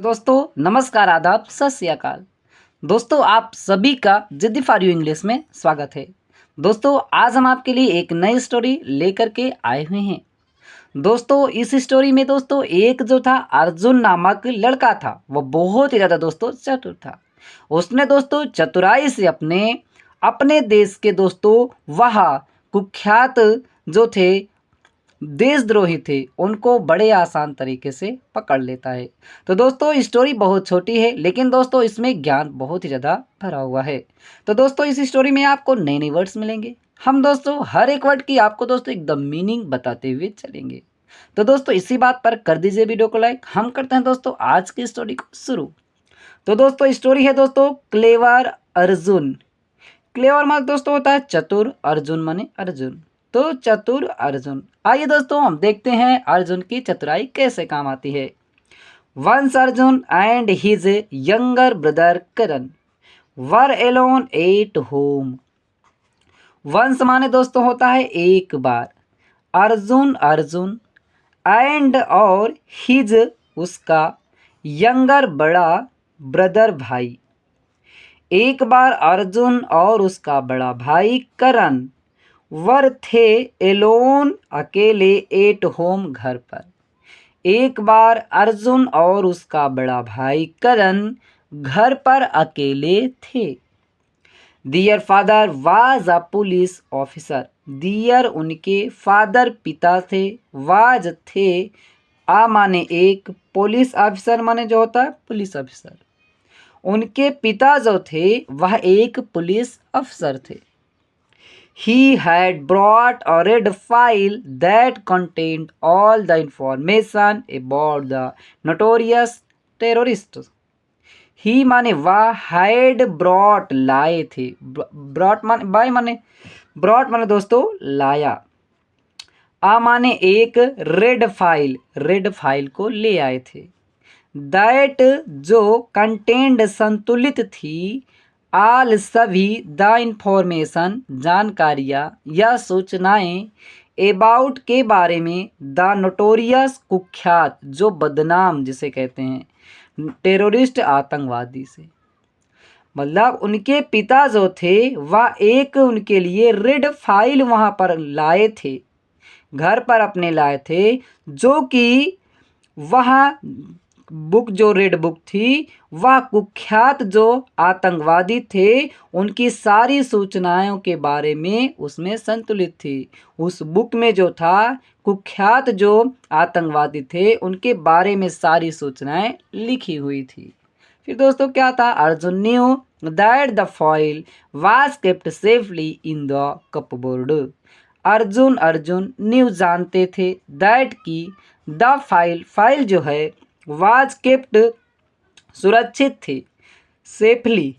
दोस्तों नमस्कार, आदाब, सत श्री अकाल। दोस्तों आप सभी का जिद्दी फॉर यू इंग्लिश में स्वागत है। दोस्तों आज हम आपके लिए एक नई स्टोरी लेकर के आए हुए हैं। दोस्तों इस स्टोरी में दोस्तों एक जो था अर्जुन नामक लड़का था, वह बहुत ही ज़्यादा दोस्तों चतुर था। उसने दोस्तों चतुराई से अपने अपने देश के दोस्तों वह कुख्यात जो थे देशद्रोही थे उनको बड़े आसान तरीके से पकड़ लेता है। तो दोस्तों स्टोरी बहुत छोटी है लेकिन दोस्तों इसमें ज्ञान बहुत ही ज़्यादा भरा हुआ है। तो दोस्तों इस स्टोरी में आपको नए नए वर्ड्स मिलेंगे। हम दोस्तों हर एक वर्ड की आपको दोस्तों एकदम मीनिंग बताते हुए चलेंगे। तो दोस्तों इसी बात पर कर दीजिए वीडियो को लाइक। हम करते हैं दोस्तों आज की स्टोरी को शुरू। तो दोस्तों स्टोरी है दोस्तों क्लेवर अर्जुन। क्लेवर मतलब दोस्तों होता है चतुर, अर्जुन माने अर्जुन। तो चतुर अर्जुन। आइए दोस्तों हम देखते हैं अर्जुन की चतुराई कैसे काम आती है। Once Arjun and his younger brother Karan were alone at home. Once माने दोस्तों होता है एक बार, अर्जुन अर्जुन, एंड और हिज उसका, यंगर बड़ा, ब्रदर भाई। एक बार अर्जुन और उसका बड़ा भाई करण वर थे एलोन अकेले एट होम घर पर। एक बार अर्जुन और उसका बड़ा भाई करण घर पर अकेले थे। Their father was a police officer. Their उनके फादर पिता थे, वाज थे, आ माने एक, पुलिस ऑफिसर माने जो होता है पुलिस ऑफिसर। उनके पिता जो थे वह एक पुलिस अफसर थे। He had brought a red file that contained all the information about the notorious terrorists. He माने वह, had brought लाए थे, brought माने बाय माने brought माने दोस्तों लाया, आ माने एक, रेड फाइल को ले आए थे। दैट जो कंटेंड संतुलित थी, आल सभी, द इंफॉर्मेशन जानकारियाँ या सूचनाएं, एबाउट के बारे में, द नोटोरियस कुख्यात जो बदनाम जिसे कहते हैं टेररिस्ट आतंकवादी से। मतलब उनके पिता जो थे वह एक उनके लिए रेड फाइल वहाँ पर लाए थे, घर पर अपने लाए थे, जो कि वह बुक जो रेड बुक थी वह कुख्यात जो आतंकवादी थे उनकी सारी सूचनाओं के बारे में उसमें संतुलित थी। उस बुक में जो था कुख्यात जो आतंकवादी थे उनके बारे में सारी सूचनाएं लिखी हुई थी। फिर दोस्तों क्या था, Arjun knew that the file was kept safely in the cupboard. Arjun new जानते थे, दैट की, द फाइल जो है वाज केप्ट सुरक्षित थी, सेफली।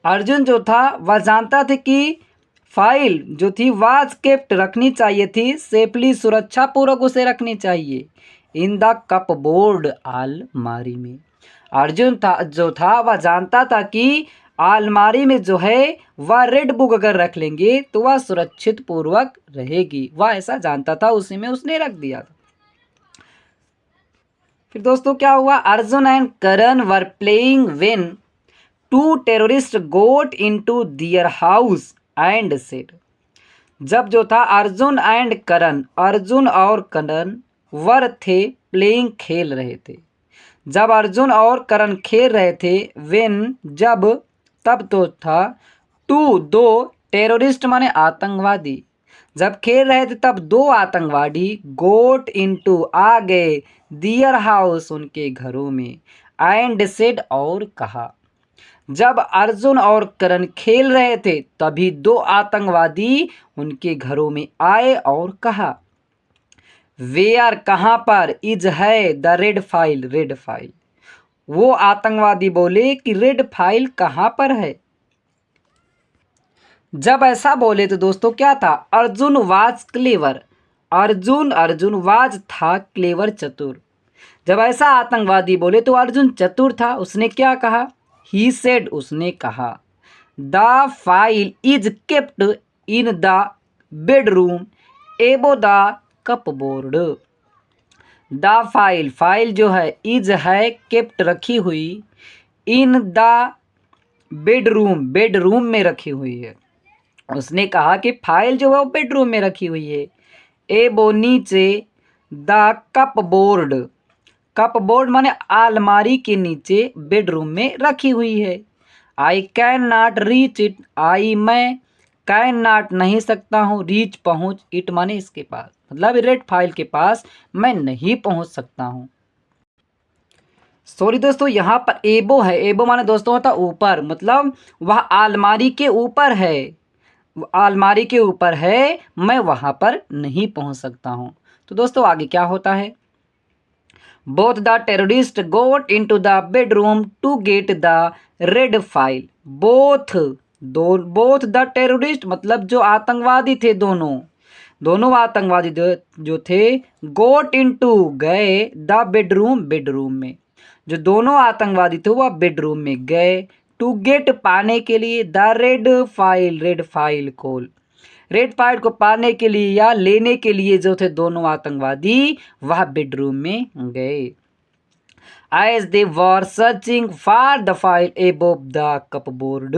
अर्जुन जो था वह जानता था कि फाइल जो थी वाज केप्ट रखनी चाहिए थी, सेफली सुरक्षा पूर्वक उसे रखनी चाहिए, इन द कपबोर्ड अलमारी में। अर्जुन था जो था वह जानता था कि अलमारी में जो है वह रेड बुक अगर रख लेंगे तो वह सुरक्षित पूर्वक रहेगी, वह ऐसा जानता था, उसी में उसने रख दिया था। फिर दोस्तों क्या हुआ, Arjun and Karan were playing when two terrorist got into their house and said. जब जो था अर्जुन एंड करण, अर्जुन और करण वर थे प्लेइंग खेल रहे थे। जब अर्जुन और करण खेल रहे थे, व्हेन जब, तब तो था, टू दो, टेररिस्ट माने आतंकवादी, जब खेल रहे थे तब दो आतंकवादी गोट इनटू आ गए, दियर हाउस उनके घरों में, एंड सेड और कहा। जब अर्जुन और करण खेल रहे थे तभी दो आतंकवादी उनके घरों में आए और कहा, वेयर कहाँ पर, इज है, द रेड फाइल। वो आतंकवादी बोले कि रेड फाइल कहाँ पर है। जब ऐसा बोले तो दोस्तों क्या था, Arjun was clever, Arjun was था क्लेवर चतुर। जब ऐसा आतंकवादी बोले तो अर्जुन चतुर था, उसने क्या कहा, ही सेड उसने कहा, the file is kept in the bedroom एबो the cupboard. The file, file जो है इज है केप्ट रखी हुई, इन द बेडरूम, बेडरूम में रखी हुई है। उसने कहा कि फाइल जो है वो बेडरूम में रखी हुई है। एबो नीचे, the cupboard, cupboard माने अलमारी के नीचे बेडरूम में रखी हुई है। I can not reach it, I मैं कैन नॉट नहीं सकता हूँ, रीच पहुँच, इट माने इसके पास, मतलब रेड फाइल के पास मैं नहीं पहुँच सकता हूँ। सॉरी दोस्तों, यहाँ पर एबो है, एबो माने दोस्तों होता ऊपर, मतलब वह अलमारी के ऊपर है, अलमारी के ऊपर है, मैं वहाँ पर नहीं पहुँच सकता हूँ। तो दोस्तों आगे क्या होता है, both the terrorist got into the bedroom to get the red file, both, both the terrorist मतलब जो आतंकवादी थे, दोनों, दोनों आतंकवादी जो थे, गोट इनटू गए, द बेडरूम, बेडरूम में, जो दोनों आतंकवादी थे वह बेडरूम में गए, टू गेट पाने के लिए, the red file, red file को, रेड फाइल को पाने के लिए या लेने के लिए जो थे दोनों आतंकवादी वह बेडरूम में गए। As they were searching for the file above the cupboard,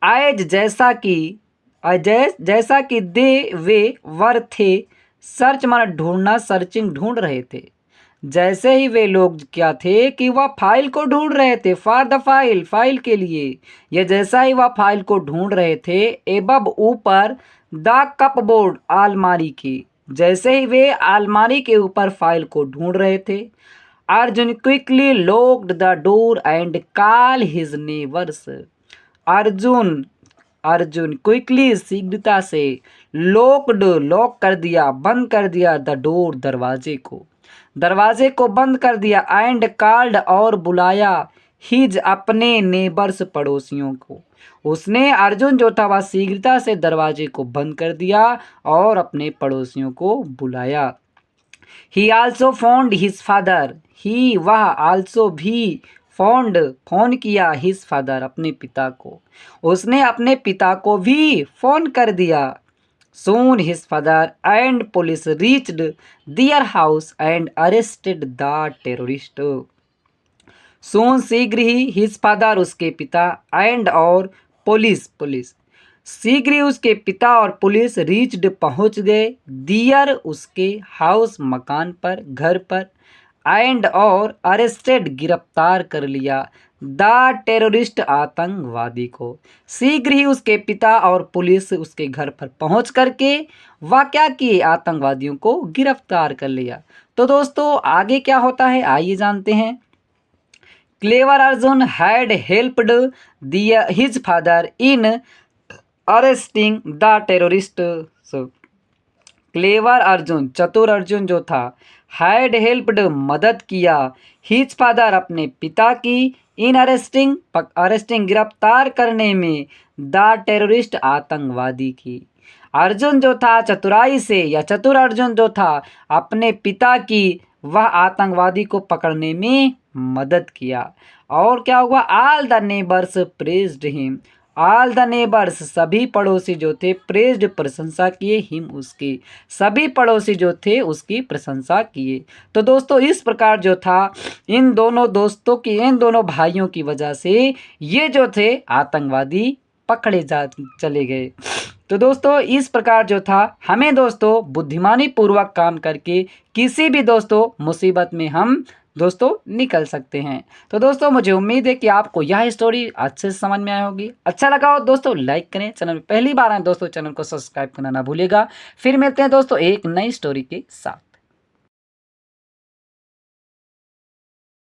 as जैसा कि, जैसा कि दे वे वर थे, सर्च माना ढूंढना, सर्चिंग ढूंढ रहे थे, जैसे ही वे लोग क्या थे कि वह फाइल को ढूंढ रहे थे, फॉर द फाइल, फाइल के लिए, या जैसा ही वह फाइल को ढूंढ रहे थे, एबब ऊपर, द कपबोर्ड अलमारी की, जैसे ही वे अलमारी के ऊपर फाइल को ढूंढ रहे थे, Arjun quickly locked the door and call his neighbours, Arjun, Arjun quickly शीघ्रता से, लॉक्ड लॉक कर दिया, बंद कर दिया, द डोर दरवाजे को, दरवाजे को बंद कर दिया, एंड कॉल्ड और बुलाया, हिज अपने नेबर्स पड़ोसियों को, उसने अर्जुन जो था वह शीघ्रता से दरवाजे को बंद कर दिया और अपने पड़ोसियों को बुलाया। He also phoned his father, he वह, आल्सो भी, फोन्ड फोन किया, हिज फादर अपने पिता को, उसने अपने पिता को भी फोन कर दिया। Soon his father and police reached their house and arrested the terrorist. Soon शीघ्र ही, his father उसके पिता, and और पुलिस, पुलिस शीघ्र ही उसके पिता और पुलिस रीच्ड पहुंच गए, दियर उसके हाउस मकान पर, घर पर, एंड और अरेस्टेड गिरफ्तार कर लिया, द टेररिस्ट आतंकवादी को, शीघ्र ही उसके पिता और पुलिस उसके घर पर पहुंच करके वह क्या किए, आतंकवादियों को गिरफ्तार कर लिया। तो दोस्तों आगे क्या होता है आइए जानते हैं। Clever Arjun had helped his father in arresting the terrorist, clever Arjun, चतुर अर्जुन जो था, हैड हेल्प्ड मदद किया, हिज फादर अपने पिता की, इन अरेस्टिंग, अरेस्टिंग गिरफ्तार करने में, द टेररिस्ट आतंकवादी की, अर्जुन जो था चतुराई से, या चतुर अर्जुन जो था अपने पिता की, वह आतंकवादी को पकड़ने में मदद किया। और क्या हुआ, all the neighbours praised him, all the neighbours सभी पड़ोसी जो थे, प्रेज्ड प्रशंसा किए, हिम उसकी, सभी पड़ोसी जो थे उसकी प्रशंसा किए। तो दोस्तों इस प्रकार जो था इन दोनों दोस्तों की, इन दोनों भाइयों की वजह से ये जो थे आतंकवादी पकड़े जा चले गए। तो दोस्तों इस प्रकार जो था हमें दोस्तों बुद्धिमानी पूर्वक काम करके किसी भी दोस्तों मुसीबत में हम दोस्तों निकल सकते हैं। तो दोस्तों मुझे उम्मीद है कि आपको यह स्टोरी अच्छे से समझ में आई होगी। अच्छा लगा हो दोस्तों लाइक करें, चैनल में पहली बार आए दोस्तों चैनल को सब्सक्राइब करना ना भूलिएगा। फिर मिलते हैं दोस्तों एक नई स्टोरी के साथ।